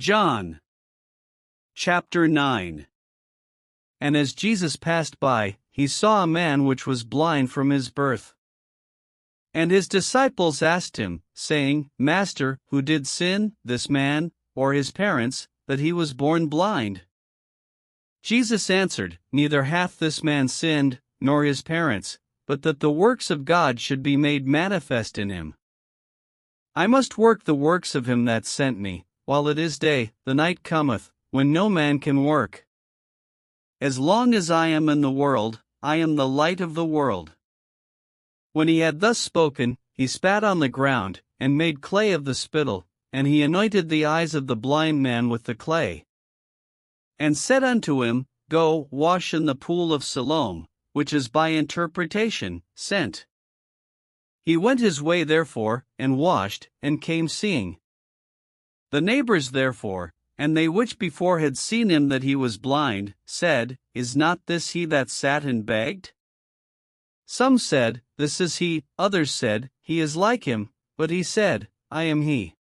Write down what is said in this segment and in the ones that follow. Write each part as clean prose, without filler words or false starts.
John chapter 9. And as Jesus passed by, he saw a man which was blind from his birth. And his disciples asked him, saying, Master, who did sin, this man, or his parents, that he was born blind? Jesus answered, Neither hath this man sinned, nor his parents, but that the works of God should be made manifest in him. I must work the works of him that sent me, while it is day. The night cometh, when no man can work. As long as I am in the world, I am the light of the world. When he had thus spoken, he spat on the ground, and made clay of the spittle, and he anointed the eyes of the blind man with the clay. And said unto him, Go, wash in the pool of Siloam, which is by interpretation, sent. He went his way therefore, and washed, and came seeing. The neighbors therefore, and they which before had seen him that he was blind, said, Is not this he that sat and begged? Some said, This is he. Others said, He is like him. But he said, I am he.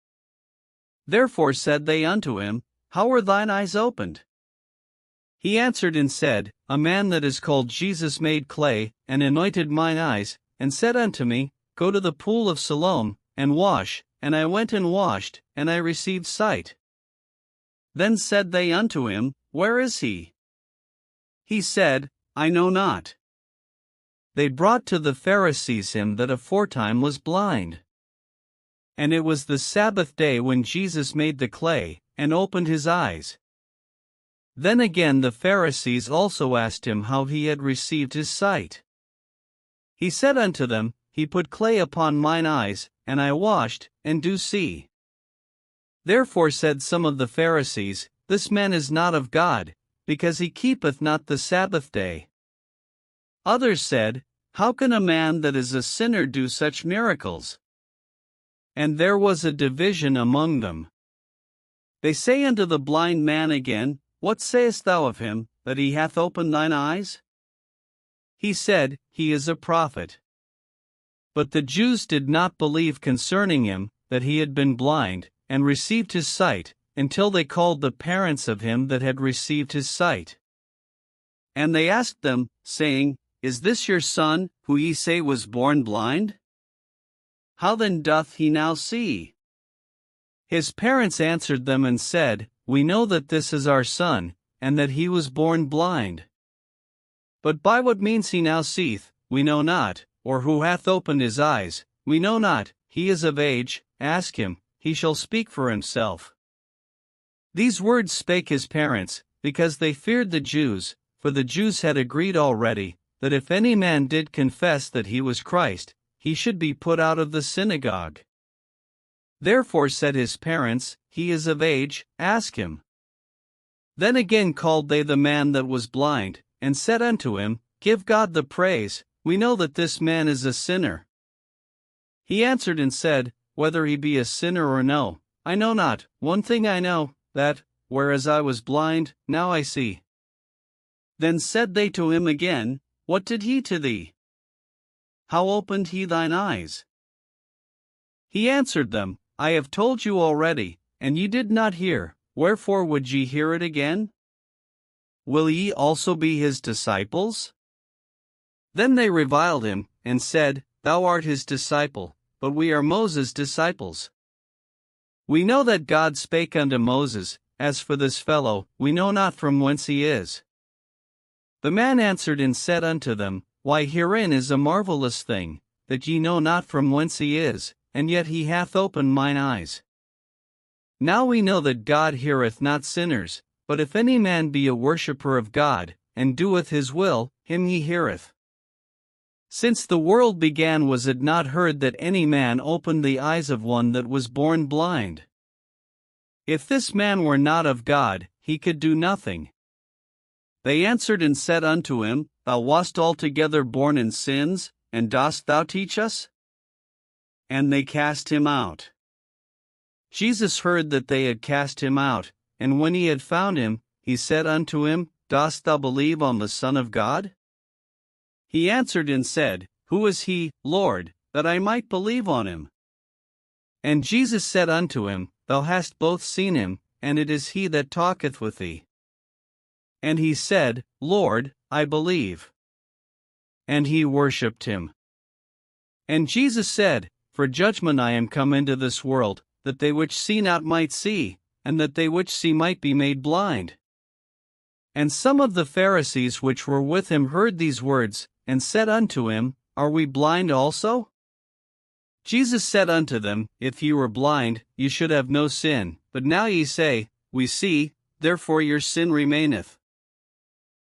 Therefore said they unto him, How were thine eyes opened? He answered and said, A man that is called Jesus made clay, and anointed mine eyes, and said unto me, Go to the pool of Siloam, and wash. And I went and washed, and I received sight. Then said they unto him, Where is he? He said, I know not. They brought to the Pharisees him that aforetime was blind. And it was the Sabbath day when Jesus made the clay, and opened his eyes. Then again the Pharisees also asked him how he had received his sight. He said unto them, He put clay upon mine eyes, and I washed, and do see. Therefore said some of the Pharisees, This man is not of God, because he keepeth not the Sabbath day. Others said, How can a man that is a sinner do such miracles? And there was a division among them. They say unto the blind man again, What sayest thou of him, that he hath opened thine eyes? He said, He is a prophet. But the Jews did not believe concerning him, that he had been blind, and received his sight, until they called the parents of him that had received his sight. And they asked them, saying, Is this your son, who ye say was born blind? How then doth he now see? His parents answered them and said, We know that this is our son, and that he was born blind. But by what means he now seeth, we know not, or who hath opened his eyes, we know not. He is of age, ask him, he shall speak for himself. These words spake his parents, because they feared the Jews, for the Jews had agreed already, that if any man did confess that he was Christ, he should be put out of the synagogue. Therefore said his parents, He is of age, ask him. Then again called they the man that was blind, and said unto him, Give God the praise, we know that this man is a sinner. He answered and said, Whether he be a sinner or no, I know not. One thing I know, that, whereas I was blind, now I see. Then said they to him again, What did he to thee? How opened he thine eyes? He answered them, I have told you already, and ye did not hear, wherefore would ye hear it again? Will ye also be his disciples? Then they reviled him, and said, Thou art his disciple, but we are Moses' disciples. We know that God spake unto Moses, As for this fellow, we know not from whence he is. The man answered and said unto them, Why herein is a marvelous thing, that ye know not from whence he is, and yet he hath opened mine eyes. Now we know that God heareth not sinners, but if any man be a worshipper of God, and doeth his will, him he heareth. Since the world began was it not heard that any man opened the eyes of one that was born blind? If this man were not of God, he could do nothing. They answered and said unto him, Thou wast altogether born in sins, and dost thou teach us? And they cast him out. Jesus heard that they had cast him out, and when he had found him, he said unto him, Dost thou believe on the Son of God? He answered and said, Who is he, Lord, that I might believe on him? And Jesus said unto him, Thou hast both seen him, and it is he that talketh with thee. And he said, Lord, I believe. And he worshipped him. And Jesus said, For judgment I am come into this world, that they which see not might see, and that they which see might be made blind. And some of the Pharisees which were with him heard these words, and said unto him, Are we blind also? Jesus said unto them, If ye were blind, ye should have no sin, but now ye say, We see, therefore your sin remaineth.